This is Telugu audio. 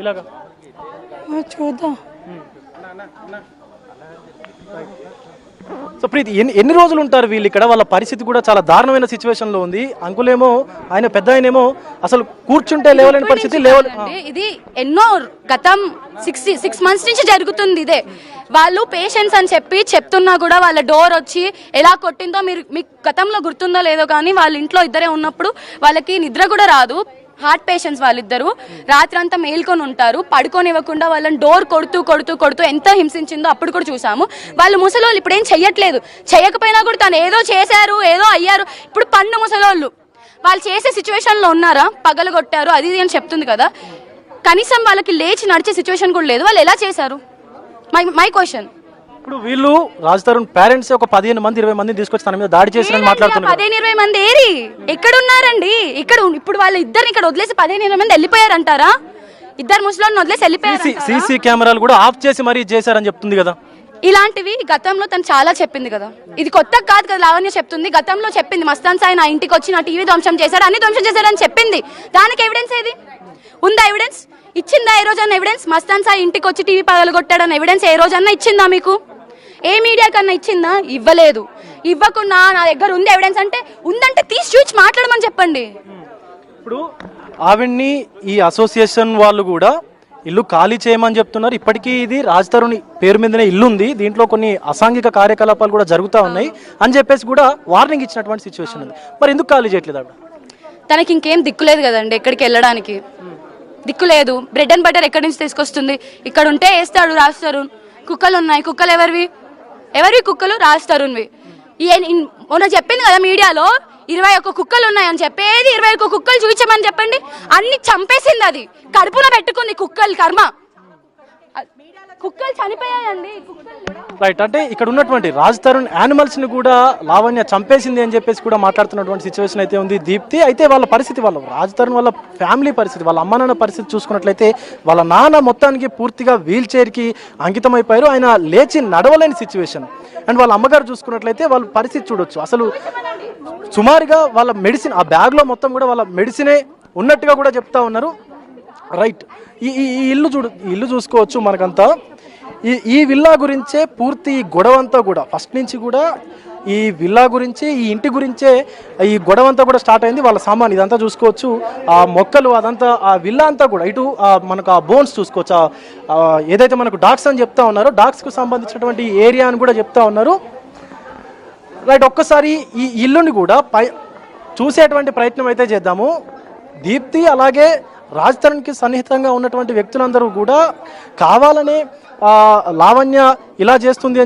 ఇలాగా చూద్దాం. సో ప్రీతి ఎన్ని రోజులు ఉంటారు వీళ్ళు ఇక్కడ? వాళ్ళ పరిస్థితి కూడా చాలా దారుణమైన సిచ్యువేషన్ లో ఉంది. అంకులేమో ఆయన పెద్ద ఆయనేమో అసలు కూర్చుంటే లేవలేని పరిస్థితి. ఇది ఎన్నో గతం 6 months నుంచి జరుగుతుంది ఇదే. వాళ్ళు పేషెంట్స్ అని చెప్పి చెప్తున్నా కూడా వాళ్ళ డోర్ వచ్చి ఎలా కొట్టిందో మీకు గతంలో గుర్తుందో లేదో కానీ వాళ్ళ ఇంట్లో ఇద్దరే ఉన్నప్పుడు వాళ్ళకి నిద్ర కూడా రాదు. హార్ట్ పేషెంట్స్ వాళ్ళిద్దరు రాత్రి అంతా మేల్కొని ఉంటారు. పడుకోనివ్వకుండా వాళ్ళని డోర్ కొడుతూ కొడుతూ కొడుతూ ఎంత హింసించిందో అప్పుడు కూడా చూసాము. వాళ్ళు ముసలోళ్ళు ఇప్పుడు ఏం చెయ్యట్లేదు. చేయకపోయినా కూడా తను ఏదో చేశారు, ఏదో అయ్యారు. ఇప్పుడు పండు ముసలోళ్ళు వాళ్ళు చేసే సిచ్యువేషన్లో ఉన్నారా? పగలు కొట్టారు అది ఇది అని చెప్తుంది కదా, కనీసం వాళ్ళకి లేచి నడిచే సిచ్యువేషన్ కూడా లేదు. వాళ్ళు ఎలా చేశారు? My question. ఇప్పుడు వీళ్ళు రాజ్ తరుణ్ పేరెంట్స్ ఒక 15 మంది 20 మందిని తీసుకొచ్చి తన మీద దాడి చేసిన మాట్లాడుతున్నారు. 15-20 మంది ఏరి ఎక్కడ ఉన్నారండి? ఇప్పుడు వాళ్ళు ఇద్దరు ఇక్కడ వదిలేసి 15-20 మంది వెళ్ళిపోయారంటారా? ఇద్దరు ముసలోళ్ళని వదిలేసి వెళ్ళిపోయారు. సీసీ కెమెరాలు కూడా ఆఫ్ చేసి మరీ చేశారని చెప్తుంది కదా. ఇలాంటివి గతంలో తను చాలా చెప్పింది కదా. ఇది కొత్త కాదు కదా. లావణ్య చెప్తుంది, గతంలో చెప్పింది మస్తాన్ సాయి నా ఇంటికి వచ్చి నా టీవీ ధ్వంసం చేశాడు, అన్ని ధ్వంసం చేశాడని చెప్పింది. దానికి ఎవిడెన్స్ ఏది ఉందా? ఎవిడెన్స్ ఇచ్చిందా ఏ రోజన్నా? ఎవిడెన్స్ మస్తాన్ సాయి ఇంటికి వచ్చి టీవీ పగలగొట్టాడన్న ఎవిడెన్స్ ఏ రోజన్నా ఇచ్చిందా మీకు? ఏ మీడియా కన్నా ఇచ్చిందా? ఇవ్వలేదు. ఇవ్వకుండా నా దగ్గర ఉంది ఎవిడెన్స్ అంటే ఉందంటే తీసి చూచి మాట్లాడమని చెప్పండి. ఇప్పుడు ఆవిడ్ని ఈ అసోసియేషన్ వాళ్ళు కూడా ఇల్లు ఖాళీ చేయమని చెప్తున్నారు. ఇప్పటికీ ఇది రాజ్ తరుణ్ పేరు మీదనే ఇల్లు ఉంది, దీంట్లో కొన్ని అసాంఘిక కార్యకలాపాలు కూడా జరుగుతూ ఉన్నాయి అని చెప్పేసి కూడా వార్నింగ్ ఇచ్చినటువంటి సిచ్యువేషన్ ఉంది. మరి ఎందుకు ఖాళీ చేయట్లేదు ఆవిడ? తనకి ఇంకేం దిక్కులేదు కదండి ఎక్కడికి వెళ్ళడానికి. దిక్కు లేదు. బ్రెడ్ అండ్ బటర్ ఎక్కడి నుంచి తీసుకొస్తుంది? ఇక్కడ ఉంటే వేస్తాడు రాజ్ తరుణ్. కుక్కలు ఉన్నాయి. కుక్కలు ఎవరివి కుక్కలు? రాజ్ తరుణ్వి. మొన్న చెప్పింది కదా మీడియాలో 21 కుక్కలు ఉన్నాయని చెప్పేది. 21 కుక్కలు చూపించమని చెప్పండి. అన్ని చంపేసింది. అది కడుపున పెట్టుకుంది కుక్కలు కర్మ. కుక్కలు చనిపోయాయండి. రైట్. అంటే ఇక్కడ ఉన్నటువంటి రాజ్ తరుణ్ యానిమల్స్ ని కూడా లావణ్య చంపేసింది అని చెప్పేసి కూడా మాట్లాడుతున్నటువంటి సిచ్యువేషన్ అయితే ఉంది దీప్తి. అయితే వాళ్ళ పరిస్థితి, వాళ్ళ రాజ్ తరుణ్ వాళ్ళ ఫ్యామిలీ పరిస్థితి, వాళ్ళ అమ్మ నాన్న పరిస్థితి చూసుకున్నట్లయితే వాళ్ళ నాన్న మొత్తానికి పూర్తిగా వీల్ చైర్ కి అంకితం అయిపోయారు. ఆయన లేచి నడవలేని సిచ్యువేషన్. అండ్ వాళ్ళ అమ్మగారు చూసుకున్నట్లయితే వాళ్ళ పరిస్థితి చూడొచ్చు. అసలు సుమారుగా వాళ్ళ మెడిసిన్ ఆ బ్యాగ్ లో మొత్తం కూడా వాళ్ళ మెడిసినే ఉన్నట్టుగా కూడా చెప్తా ఉన్నారు. రైట్. ఈ ఇల్లు చూసుకోవచ్చు మనకంతా. ఈ విల్లా గురించే పూర్తి గొడవంతా కూడా ఫస్ట్ నుంచి కూడా ఈ విల్లా గురించి, ఈ ఇంటి గురించే ఈ గొడవంతా కూడా స్టార్ట్ అయింది. వాళ్ళ సామాన్ ఇదంతా చూసుకోవచ్చు, ఆ మొక్కలు అదంతా, ఆ విల్లా అంతా కూడా ఇటు మనకు ఆ బోన్స్ చూసుకోవచ్చు, ఏదైతే మనకు డాగ్స్ అని చెప్తా ఉన్నారో డాగ్స్కు సంబంధించినటువంటి ఏరియా అని కూడా చెప్తా ఉన్నారు. రైట్. ఒక్కసారి ఈ ఇల్లుని కూడా చూసేటువంటి ప్రయత్నం అయితే చేద్దాము. దీప్తి అలాగే రాజ్ తరుణ్కి సన్నిహితంగా ఉన్నటువంటి వ్యక్తులందరూ కూడా కావాలనే లావణ్య ఇలా చేస్తుంది అని